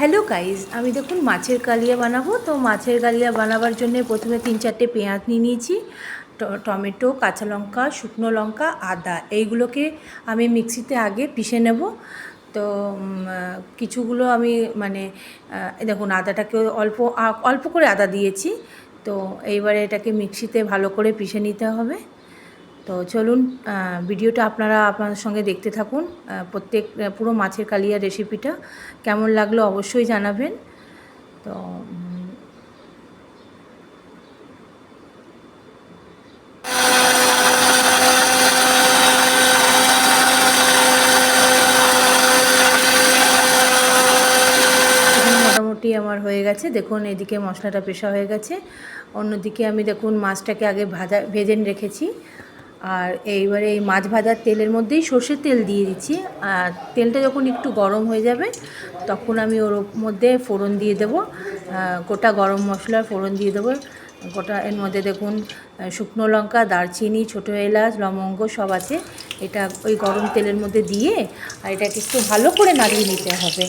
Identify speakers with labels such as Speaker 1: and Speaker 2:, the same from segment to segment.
Speaker 1: Hello guys, আমি দেখুন মাছের কালিয়া বানাবো। তো মাছের কালিয়া বানাবার জন্য প্রথমে 3-4টে পেঁয়াজ নিয়ে নিয়েছি, টমেটো, কাঁচা লঙ্কা, শুকনো লঙ্কা, আদা, এইগুলোকে আমি মিক্সিতে আগে পিষে নেব। তো কিছুগুলো আমি মানে দেখুন আদাটাকে অল্প অল্প করে আদা দিয়েছি। তো এইবারে এটাকে মিক্সিতে ভালো করে পিষে নিতে হবে। তো চলুন ভিডিওটা আপনারা আপনাদের সঙ্গে দেখতে থাকুন। পুরো মাছের কালিয়া রেসিপিটা কেমন লাগলো অবশ্যই জানাবেন। তো মোটামুটি আমার হয়ে গেছে, দেখুন এদিকে মশলাটা পেশা হয়ে গেছে, অন্যদিকে আমি দেখুন মাছটাকে আগে ভেজে রেখেছি। আর এইবারে এই মাছ ভাজার তেলের মধ্যেই সর্ষের তেল দিয়ে দিচ্ছি। আর তেলটা যখন একটু গরম হয়ে যাবে তখন আমি ওর মধ্যে ফোড়ন দিয়ে দেবো, গোটা গরম মশলার ফোড়ন দিয়ে দেবো গোটা। এর মধ্যে দেখুন শুকনো লঙ্কা, দারচিনি, ছোটো এলাচ, লবঙ্গ সব আছে। এটা ওই গরম তেলের মধ্যে দিয়ে আর এটাকে একটু ভালো করে নাড়িয়ে নিতে হবে।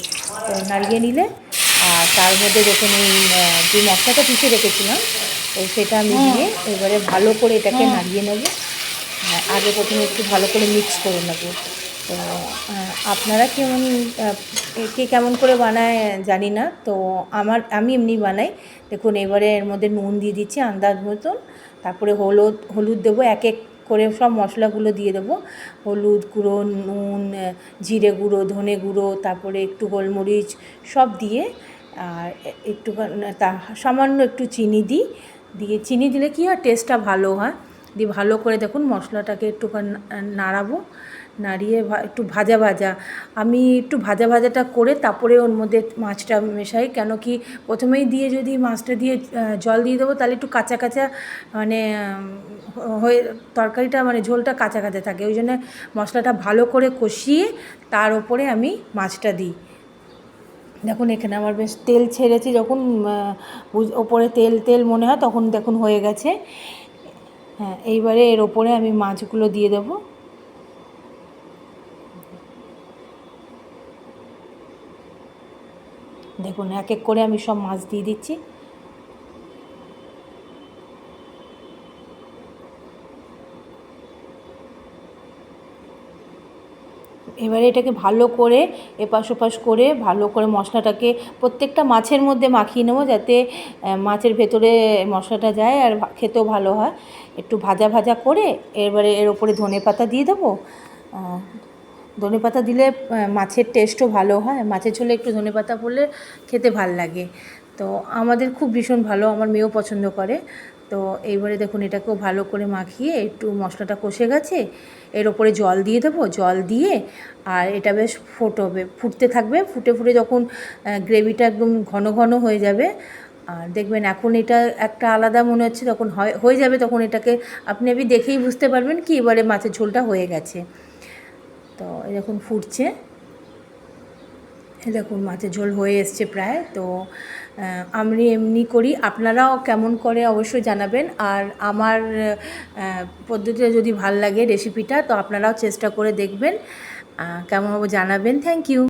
Speaker 1: তো নাড়িয়ে নিলে আর তার মধ্যে দেখুন এই যে মশলাটা পিষে রেখেছিলাম তো সেটা আমি দিয়ে এবারে ভালো করে এটাকে নাড়িয়ে নেব। আগে প্রথমে একটু ভালো করে মিক্স করে নেব। তো আপনারা কে কেমন করে বানায় জানি না, তো আমি এমনি বানাই। দেখুন এবারে এর মধ্যে নুন দিয়ে দিচ্ছি আন্দাজ মতন, তারপরে হলুদ দেবো, এক এক করে সব মশলাগুলো দিয়ে দেবো। হলুদ গুঁড়ো, নুন, জিরে গুঁড়ো, ধনে গুঁড়ো, তারপরে একটু গোলমরিচ সব দিয়ে আর একটু সামান্য একটু চিনি দিয়ে চিনি দিলে কী হয়, টেস্টটা ভালো হয়। দিয়ে ভালো করে দেখুন মশলাটাকে একটুখানি নাড়াবো, নাড়িয়ে একটু আমি একটু ভাজাটা করে তারপরে ওর মধ্যে মাছটা মেশাই। কেন কি প্রথমেই দিয়ে যদি মাছটা দিয়ে জল দিয়ে দেবো তাহলে একটু কাঁচা কাঁচা মানে হয়ে তরকারিটা মানে ঝোলটা কাঁচা কাঁচা থাকে। ওই জন্য মশলাটা ভালো করে কষিয়ে তার ওপরে আমি মাছটা দিই। দেখুন এখানে আমার বেশ তেল ছেড়েছে, যখন ওপরে তেল তেল মনে হয় তখন দেখুন হয়ে গেছে। হ্যাঁ, এইবারে এর ওপরে আমি মাছগুলো দিয়ে দেবো। দেখুন এক এক করে আমি সব মাছ দিয়ে দিচ্ছি। এবারে এটাকে ভালো করে এপাশ ওপাশ করে ভালো করে মশলাটাকে প্রত্যেকটা মাছের মধ্যে মাখিয়ে নেবো, যাতে মাছের ভেতরে মশলাটা যায় আর খেতেও ভালো হয়। একটু ভাজা করে এবারে এর ওপরে ধনেপাতা দিয়ে দেবো। ধনেপাতা দিলে মাছের টেস্টও ভালো হয়, মাছের ঝোলে একটু ধনেপাতা পড়লে খেতে ভাল লাগে। তো আমাদের খুব ভীষণ ভালো, আমার মেয়েও পছন্দ করে। তো এইবারে দেখুন এটাকেও ভালো করে মাখিয়ে একটু মশলাটা কষে গেছে, এর ওপরে জল দিয়ে দেবো। জল দিয়ে আর এটা বেশ ফুটতে থাকবে। ফুটে যখন গ্রেভিটা একদম ঘন ঘন হয়ে যাবে আর দেখবেন এখন এটা একটা আলাদা মনে হচ্ছে, তখন হয়ে যাবে তখন এটাকে আপনি দেখেই বুঝতে পারবেন কি এবারে মাছের ঝোলটা হয়ে গেছে। তো দেখুন ফুটছে, দেখুন মাছের ঝোল হয়ে এসছে প্রায়। তো আমি এমনি করি, আপনারাও কেমন করে অবশ্যই জানাবেন। আর আমার পদ্ধতিটা যদি ভাল লাগে রেসিপিটা, তো আপনারাও চেষ্টা করে দেখবেন, কেমন হবে জানাবেন। Thank you.